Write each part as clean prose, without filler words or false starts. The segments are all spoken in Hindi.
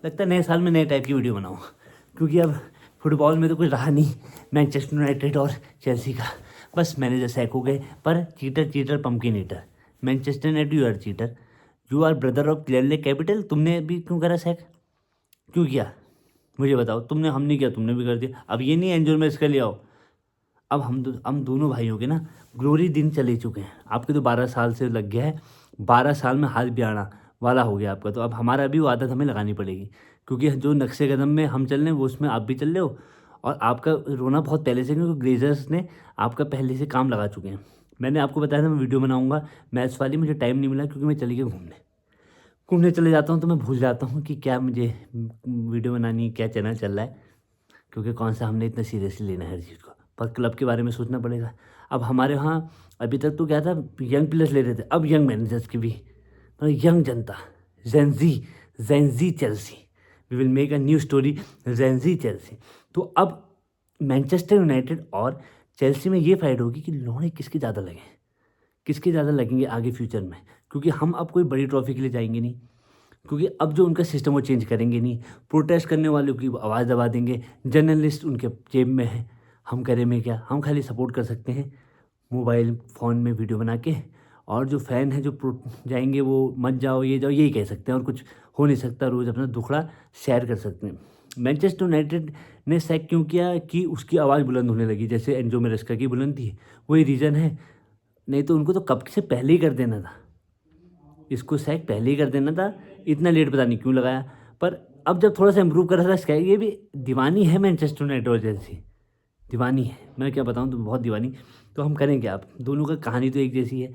लगता है नए साल में नए टाइप की वीडियो बनाऊँ, क्योंकि अब फुटबॉल में तो कुछ रहा नहीं, मैनचेस्टर यूनाइटेड और चेल्सी का। बस मैनेजर सैक हो गए, पर cheater cheater pumpkin eater. Manchester United you are cheater, you are brother of clearly capital. तुमने भी क्यों करा सैक, क्यों किया मुझे बताओ। तुमने, हम नहीं किया, तुमने भी कर दिया। अब ये नहीं एंजल में इसके लिए आओ। अब हम दोनों भाइयों के ना ग्लोरी दिन चले चुके हैं। आपके तो 12 साल से लग गया है, 12 साल में हाथ भी आना वाला हो गया आपका। तो अब हमारा भी वो आदत हमें लगानी पड़ेगी, क्योंकि जो नक्शे कदम में हम चल रहे हैं वो उसमें आप भी चल रहे हो। और आपका रोना बहुत पहले से, क्योंकि ग्लेजर्स ने आपका पहले से काम लगा चुके हैं। मैंने आपको बताया था मैं वीडियो बनाऊंगा मैच वाली, मुझे टाइम नहीं मिला क्योंकि मैं चली गई घूमने। घूमने चले जाता हूँ तो मैं भूल जाता हूँ कि क्या मुझे वीडियो बनानी, क्या चैनल चल रहा है, क्योंकि कौन सा हमने इतना सीरियसली लेना है हर चीज़ को। पर क्लब के बारे में सोचना पड़ेगा। अब हमारे यहाँ अभी तक तो क्या था, यंग प्लेयर्स ले रहे थे, अब यंग मैनेजर्स की भी, मतलब यंग जनता, Gen Z, Gen Z Chelsea. We will make a new story, Gen Z Chelsea. तो अब मैनचेस्टर यूनाइटेड और चेल्सी में ये फाइट होगी कि लौड़े किसके ज़्यादा लगे, किसके ज़्यादा लगेंगे आगे फ्यूचर में। क्योंकि हम अब कोई बड़ी ट्रॉफी के लिए जाएंगे नहीं, क्योंकि अब जो उनका सिस्टम वो चेंज करेंगे नहीं। प्रोटेस्ट करने वालों की आवाज़ दबा देंगे, जर्नलिस्ट उनके जेब में है, हम करें में क्या, हम खाली सपोर्ट कर सकते हैं मोबाइल फ़ोन में वीडियो बना के। और जो फ़ैन है जो जाएंगे वो मत जाओ ये जाओ यही कह सकते हैं, और कुछ हो नहीं सकता। रोज़ अपना दुखड़ा शेयर कर सकते हैं। मैनचेस्टर यूनाइटेड ने सैक क्यों किया कि उसकी आवाज़ बुलंद होने लगी, जैसे एंजो मेरेस्का की बुलंद थी, वही रीज़न है। नहीं तो उनको तो कब से पहले ही कर देना था, इसको सैक पहले ही कर देना था। इतना लेट पता नहीं क्यों लगाया। पर अब जब थोड़ा सा इम्प्रूव कर रहा था स्काई, ये भी दीवानी है मैनचेस्टर यूनाइटेड और चेल्सी, दीवानी है। मैं क्या बताऊँ, तो बहुत दीवानी। तो हम करें क्या, आप दोनों का कहानी तो एक जैसी है,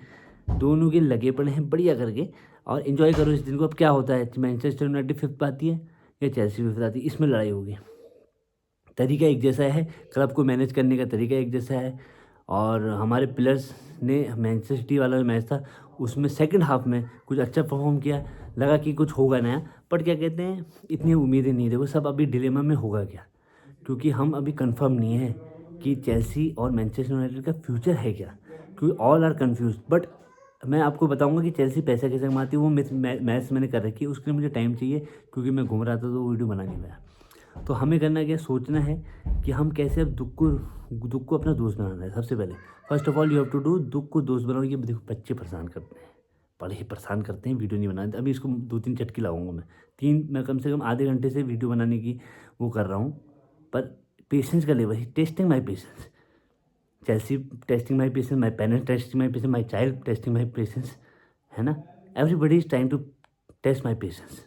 दोनों के लगे पड़े हैं बढ़िया करके। और इन्जॉय करो इस दिन को। अब क्या होता है, मैनचेस्टर यूनाइटेड फिफ्थ आती है या चेल्सी फिफ्थ आती है, इसमें लड़ाई होगी। तरीका एक जैसा है, क्लब को मैनेज करने का तरीका एक जैसा है। और हमारे प्लेयर्स ने मैनचेस्टर सिटी वाला जो मैच था उसमें सेकंड हाफ में कुछ अच्छा परफॉर्म किया, लगा कि कुछ होगा नया। बट क्या कहते हैं, इतनी उम्मीदें नहीं, देखो सब अभी डिलेमा में होगा क्या, क्योंकि हम अभी कंफर्म नहीं है कि चेल्सी और मैनचेस्टर यूनाइटेड का फ्यूचर है क्या, क्योंकि ऑल आर कन्फ्यूज। बट मैं आपको बताऊंगा कि चेल्सी पैसा कैसे कमाती है, वो मैच मैंने कर रखी है, उसके लिए मुझे टाइम चाहिए, क्योंकि मैं घूम रहा था तो वीडियो बना नहीं पाया। तो हमें करना क्या, सोचना है कि हम कैसे अब दुख को अपना दोस्त बनाना है। सबसे पहले first of all you have to do, दुख को दोस्त बनाओ। ये देखो बच्चे परेशान करते हैं, बड़े ही परेशान करते हैं, वीडियो नहीं बनाते। अभी इसको 2-3 चटकी लगाऊंगा मैं, मैं कम से कम आधे घंटे से वीडियो बनाने की वो कर रहा हूँ। पर पेशेंस का लेवल ही, testing my patience, Chelsea testing my patience, my parents testing my patience, my child testing my patience, है ना। Everybody is trying to test my patience.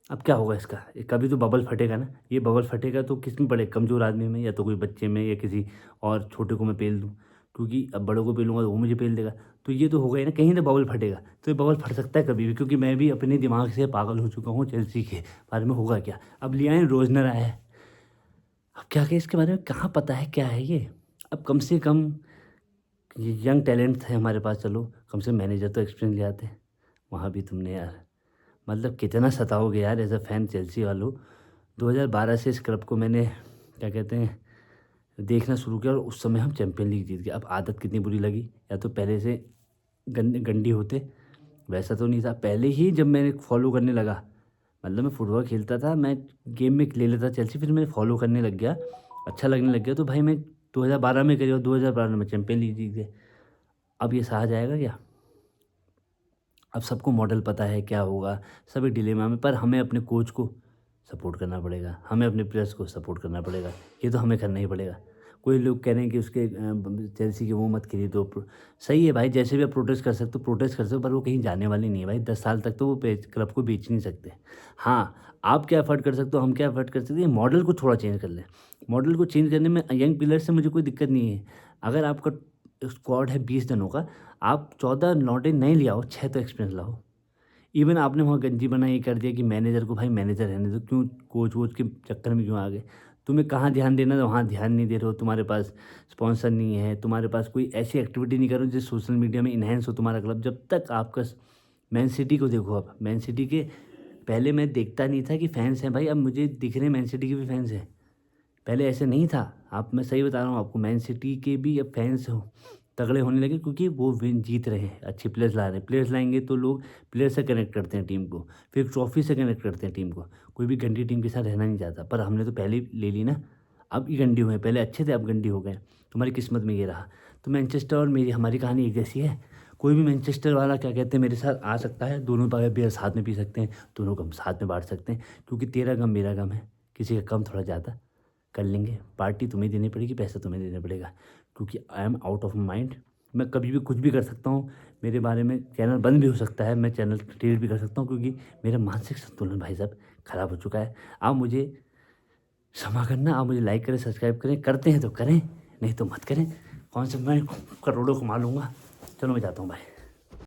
अब क्या होगा इसका, कभी तो बबल फटेगा ना। ये बबल फटेगा तो किस में पड़े, कमज़ोर आदमी में, या तो कोई बच्चे में, या किसी और छोटे को मैं पेल दूँ, क्योंकि अब बड़ों को पेलूँगा तो वो मुझे पेल देगा। तो ये तो होगा ही ना, कहीं तो बबल फटेगा। तो ये बबल फट सकता है कभी भी, क्योंकि मैं भी अपने दिमाग से पागल हो चुका हूँ चेल्सी के बारे में। होगा क्या, अब लिया है रोजनर आया है, अब क्या क्या इसके बारे में कहाँ पता है क्या है ये। अब कम से कम ये यंग टैलेंट थे हमारे पास, चलो कम से मैनेजर तो एक्सपीरियंस ले आते। वहाँ भी तुमने यार, मतलब कितना सताओगे यार एज अ फैन चेल्सी वालों। 2012 से इस क्लब को मैंने क्या कहते हैं देखना शुरू किया, और उस समय हम चैंपियन लीग जीत गए। अब आदत कितनी बुरी लगी, या तो पहले से गंदी होते, वैसा तो नहीं था पहले ही। जब मैंने फॉलो करने लगा, मतलब मैं फुटबॉल खेलता था, मैं गेम में ले लेता चेल्सी, फिर मैं फॉलो करने लग गया, अच्छा लगने लग गया। तो भाई मैं 2012 में करी और 2012 में चैंपियन लीग जीत गए। अब ये सहा जाएगा क्या, अब सबको मॉडल पता है क्या होगा, सभी डिलेमा में। पर हमें अपने कोच को सपोर्ट करना पड़ेगा, हमें अपने प्लेयर्स को सपोर्ट करना पड़ेगा, ये तो हमें करना ही पड़ेगा। कोई लोग कह रहे हैं कि उसके चेल्सी के वो मत खरीदो, सही है भाई, जैसे भी आप प्रोटेस्ट कर सकते हो प्रोटेस्ट कर सकते हो, पर वो कहीं जाने वाली नहीं है भाई। 10 साल तक तो वो क्लब को बेच नहीं सकते। हाँ, आप क्या एफर्ट कर सकते हो, हम क्या एफर्ट कर सकते हैं, मॉडल को थोड़ा चेंज कर लें। मॉडल को चेंज करने में यंग प्लेयर से मुझे कोई दिक्कत नहीं है। अगर आपका स्क्वाड है 20 जनों का, आप 14 लौटे नहीं ले आओ, 6 तो एक्सपीरियंस लाओ। इवन आपने वहाँ गंजी बना ये कर दिया कि मैनेजर को भाई मैनेजर रहने दो, क्यों कोच वोच के चक्कर में क्यों आ गए। तुम्हें कहाँ ध्यान देना था वहाँ ध्यान नहीं दे रहे हो, तुम्हारे पास स्पॉन्सर नहीं है, तुम्हारे पास कोई ऐसी एक्टिविटी नहीं करो जिससे सोशल मीडिया में इन्हेंस हो तुम्हारा क्लब। जब तक आपका मैन सिटी को देखो, अब मैन सिटी के पहले मैं देखता नहीं था कि फैंस हैं भाई, अब मुझे दिख रहे हैं मैन सिटी के भी फैंस हैं। पहले ऐसे नहीं था, आप, मैं सही बता रहा हूँ आपको, मैन सिटी के भी अब फैंस हो। तगड़े होने लगे क्योंकि वो विन जीत रहे हैं, अच्छे प्लेयर्स ला रहे हैं। प्लेयर्स लाएंगे तो लोग प्लेयर से कनेक्ट करते हैं टीम को, फिर ट्रॉफी से कनेक्ट करते हैं टीम को। कोई भी गंदी टीम के साथ रहना नहीं चाहता, पर हमने तो पहले ही ले ली ना। अब ये गंदी हुए, पहले अच्छे थे अब गंदी हो गए, तुम्हारी किस्मत में ये रहा। तो मैनचेस्टर और मेरी हमारी कहानी एक जैसी है। कोई भी मैनचेस्टर वाला क्या कहते हैं मेरे साथ आ सकता है, दोनों बियर साथ में पी सकते हैं, दोनों गम साथ में बांट सकते हैं, क्योंकि तेरा गम मेरा गम है, किसी का कम थोड़ा ज़्यादा कर लेंगे। पार्टी तुम्हें देनी पड़ेगी, पैसा तुम्हें देना पड़ेगा, क्योंकि I am out of mind. मैं कभी भी कुछ भी कर सकता हूँ, मेरे बारे में चैनल बंद भी हो सकता है, मैं चैनल डिलीट भी कर सकता हूँ, क्योंकि मेरा मानसिक संतुलन भाई साहब ख़राब हो चुका है। आप मुझे क्षमा करना, आप मुझे लाइक करें, सब्सक्राइब करें, करते हैं तो करें, नहीं तो मत करें। कौन सा मैं करोड़ों कमा लूँगा। चलो मैं जाता हूँ, बाय।